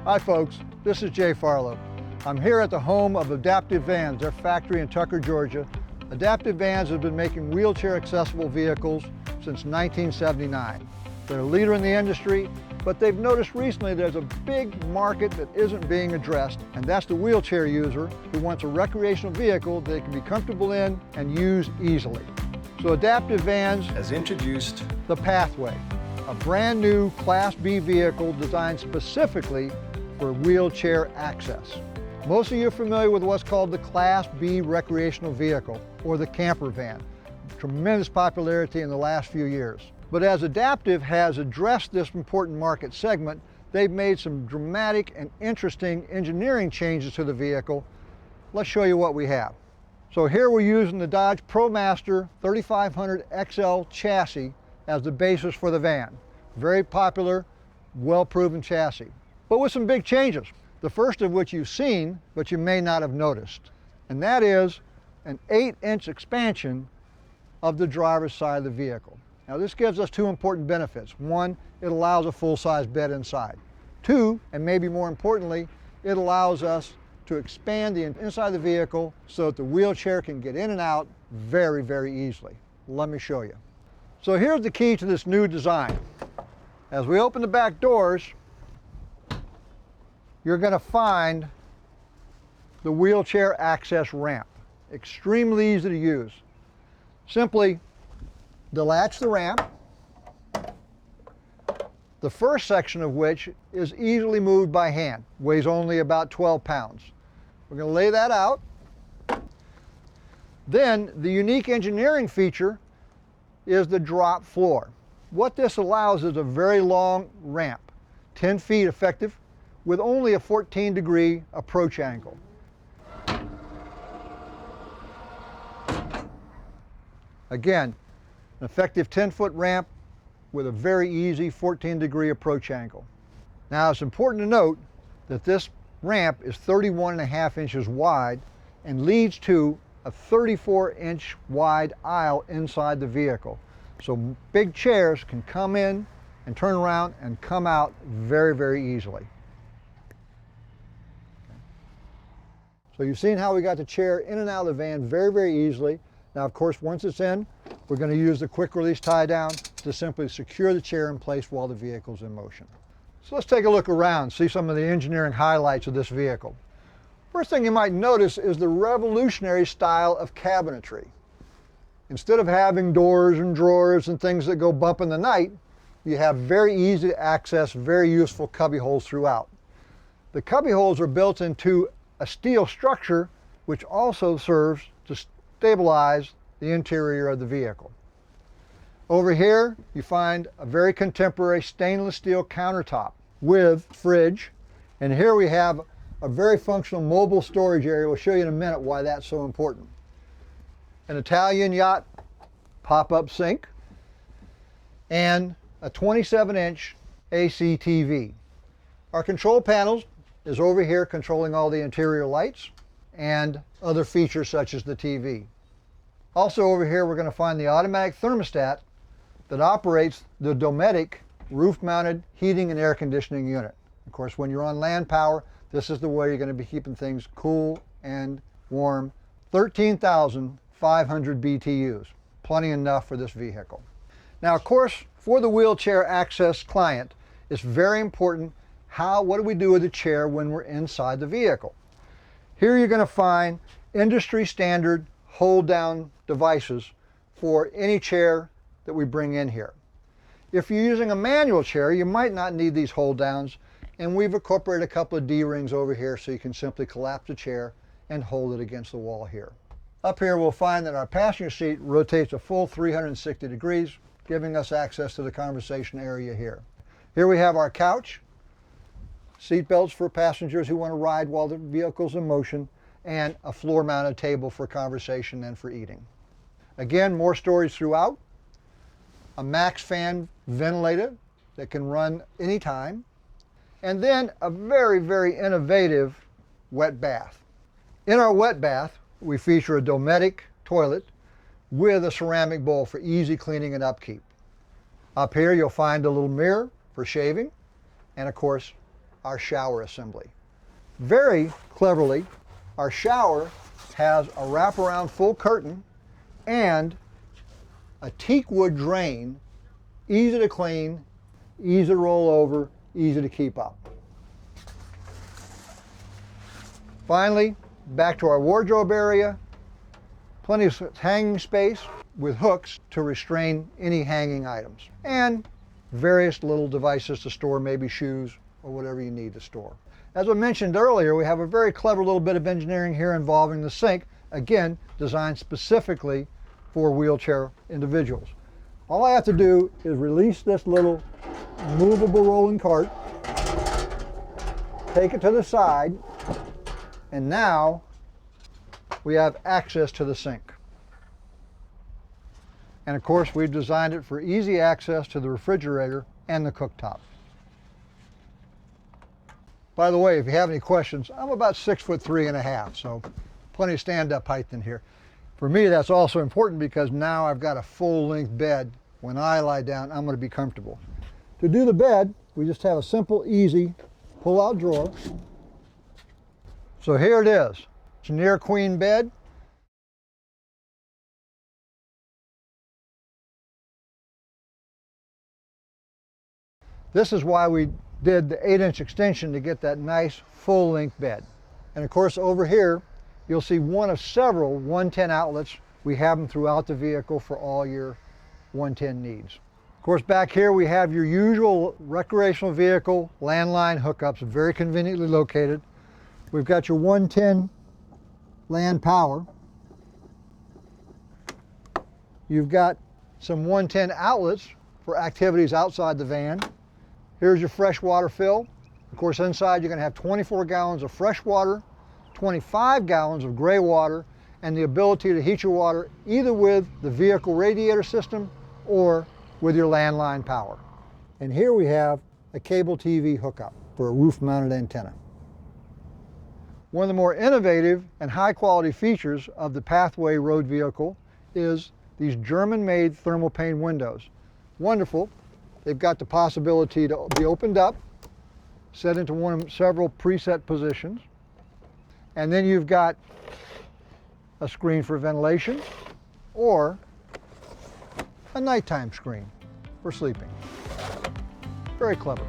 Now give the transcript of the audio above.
Hi folks, this is Jay Farlow. I'm here at the home of Adaptive Vans, their factory in Tucker, Georgia. Adaptive Vans has been making wheelchair accessible vehicles since 1979. They're a leader in the industry, but they've noticed recently there's a big market that isn't being addressed, and that's the wheelchair user who wants a recreational vehicle they can be comfortable in and use easily. So Adaptive Vans has introduced the Pathway, a brand new Class B vehicle designed specifically for wheelchair access. Most of you are familiar with what's called the Class B recreational vehicle, or the camper van. Tremendous popularity in the last few years. But as Adaptive has addressed this important market segment, they've made some dramatic and interesting engineering changes to the vehicle. Let's show you what we have. So here we're using the Dodge ProMaster 3500 XL chassis as the basis for the van. Very popular, well-proven chassis, but with some big changes. The first of which you've seen, but you may not have noticed, and that is an 8-inch expansion of the driver's side of the vehicle. Now this gives us two important benefits. One, it allows a full-size bed inside. Two, and maybe more importantly, it allows us to expand the inside of the vehicle so that the wheelchair can get in and out very, very easily. Let me show you. So here's the key to this new design. As we open the back doors, you're going to find the wheelchair access ramp. Extremely easy to use. Simply delatch the ramp, the first section of which is easily moved by hand, weighs only about 12 pounds. We're going to lay that out. Then the unique engineering feature is the drop floor. What this allows is a very long ramp, 10 feet effective, with only a 14-degree approach angle. Again, an effective 10-foot ramp with a very easy 14-degree approach angle. Now it's important to note that this ramp is 31.5 inches wide and leads to a 34-inch wide aisle inside the vehicle. So big chairs can come in and turn around and come out very, very easily. So you've seen how we got the chair in and out of the van very, very easily. Now, of course, once it's in, we're going to use the quick release tie down to simply secure the chair in place while the vehicle's in motion. So let's take a look around, see some of the engineering highlights of this vehicle. First thing you might notice is the revolutionary style of cabinetry. Instead of having doors and drawers and things that go bump in the night, you have very easy to access, very useful cubby holes throughout. The cubby holes are built into a steel structure which also serves to stabilize the interior of the vehicle. Over here you find a very contemporary stainless steel countertop with fridge, and here we have a very functional mobile storage area. We'll show you in a minute why that's so important. An Italian yacht pop-up sink and a 27-inch AC TV. Our control panels is over here controlling all the interior lights and other features such as the TV. Also over here we're going to find the automatic thermostat that operates the Dometic roof-mounted heating and air conditioning unit. Of course, when you're on land power, this is the way you're going to be keeping things cool and warm. 13,500 BTUs, plenty enough for this vehicle. Now, of course, for the wheelchair access client, it's very important what do we do with the chair when we're inside the vehicle. Here you're going to find industry standard hold down devices for any chair that we bring in here. If you're using a manual chair, you might not need these hold downs, and we've incorporated a couple of D-rings over here so you can simply collapse the chair and hold it against the wall here. Up here we'll find that our passenger seat rotates a full 360 degrees, giving us access to the conversation area here. Here we have our couch, seat belts for passengers who want to ride while the vehicle's in motion, and a floor-mounted table for conversation and for eating. Again, more storage throughout, a max fan ventilator that can run anytime, and then a very, very innovative wet bath. In our wet bath, we feature a Dometic toilet with a ceramic bowl for easy cleaning and upkeep. Up here you'll find a little mirror for shaving, and of course our shower assembly. Very cleverly, our shower has a wraparound full curtain and a teak wood drain, easy to clean, easy to roll over, easy to keep up. Finally, back to our wardrobe area. Plenty of hanging space with hooks to restrain any hanging items. And various little devices to store maybe shoes or whatever you need to store. As I mentioned earlier, we have a very clever little bit of engineering here involving the sink, again, designed specifically for wheelchair individuals. All I have to do is release this little movable rolling cart, take it to the side, and now we have access to the sink. And of course, we've designed it for easy access to the refrigerator and the cooktop. By the way, if you have any questions, I'm about 6'3½", so plenty of stand-up height in here. For me, that's also important because now I've got a full-length bed. When I lie down, I'm going to be comfortable. To do the bed, we just have a simple, easy pull-out drawer. So here it is. It's a near queen bed. This is why we did the 8-inch extension to get that nice full-length bed. And of course over here, you'll see one of several 110 outlets. We have them throughout the vehicle for all your 110 needs. Of course, back here we have your usual recreational vehicle landline hookups, very conveniently located. We've got your 110 land power. You've got some 110 outlets for activities outside the van. Here's your fresh water fill. Of course, inside you're going to have 24 gallons of fresh water, 25 gallons of gray water, and the ability to heat your water either with the vehicle radiator system or with your landline power. And here we have a cable TV hookup for a roof-mounted antenna. One of the more innovative and high-quality features of the Pathway road vehicle is these German-made thermal pane windows. Wonderful. They've got the possibility to be opened up, set into one of several preset positions, and then you've got a screen for ventilation or a nighttime screen for sleeping. Very clever.